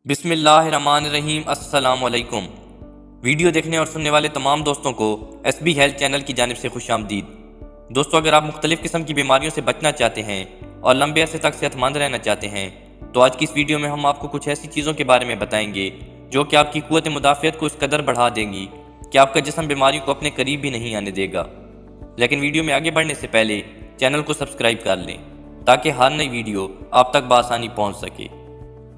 बिस्मिल्लाहिर्रहमानिर्रहीम। अस्सलाम वालेकुम। वीडियो देखने और सुनने वाले तमाम दोस्तों को SB हेल्थ चैनल की जानिब से खुश आमदीद। दोस्तों, अगर आप मुख्तलिफ़ किस्म की बीमारियों से बचना चाहते हैं और लंबे अरसे तक सेहतमंद रहना चाहते हैं तो आज की इस वीडियो में हम आपको कुछ ऐसी चीज़ों के बारे में बताएंगे जो कि आपकी क़ुव्वत मुदाफ़ियत को इस कदर बढ़ा देंगी कि आपका जिस्म बीमारियों को अपने करीब भी नहीं आने देगा। लेकिन वीडियो में आगे बढ़ने से पहले चैनल को सब्सक्राइब कर लें ताकि हर नई वीडियो आप तक बआसानी पहुँच सके।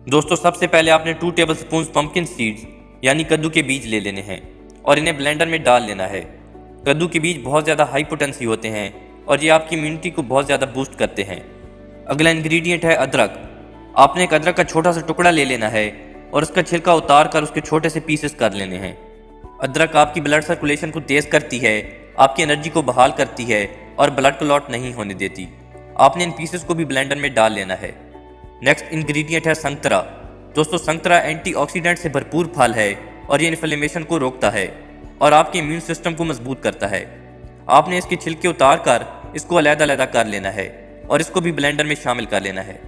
दोस्तों, सबसे पहले आपने 2 टेबल स्पून पंपकिन सीड्स यानी कद्दू के बीज ले लेने हैं और इन्हें ब्लेंडर में डाल लेना है। कद्दू के बीज बहुत ज़्यादा हाई पोटेंसी होते हैं और ये आपकी इम्यूनिटी को बहुत ज़्यादा बूस्ट करते हैं। अगला इंग्रेडिएंट है अदरक। आपने एक अदरक का छोटा सा टुकड़ा ले लेना है और उसका छिलका उतार कर उसके छोटे से पीसेस कर लेने हैं। अदरक आपकी ब्लड सर्कुलेशन को तेज़ करती है, आपकी एनर्जी को बहाल करती है और ब्लड क्लॉट नहीं होने देती। आपने इन पीसेस को भी ब्लेंडर में डाल लेना है। नेक्स्ट इंग्रेडिएंट है संतरा। दोस्तों, संतरा एंटीऑक्सीडेंट से भरपूर फल है और ये इन्फ्लेमेशन को रोकता है और आपके इम्यून सिस्टम को मजबूत करता है। आपने इसके छिलके उतार कर इसको अलग-अलग कर लेना है और इसको भी ब्लेंडर में शामिल कर लेना है।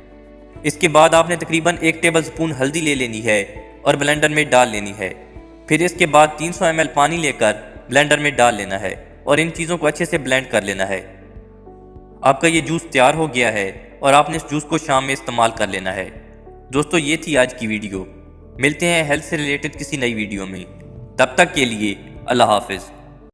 इसके बाद आपने तकरीबन 1 टेबल स्पून हल्दी ले लेनी है और ब्लेंडर में डाल लेनी है। फिर इसके बाद 300 ml पानी लेकर ब्लेंडर में डाल लेना है और इन चीज़ों को अच्छे से ब्लेंड कर लेना है। आपका ये जूस तैयार हो गया है और आपने इस जूस को शाम में इस्तेमाल कर लेना है। दोस्तों, ये थी आज की वीडियो। मिलते हैं हेल्थ से रिलेटेड किसी नई वीडियो में। तब तक के लिए अल्लाह हाफिज़।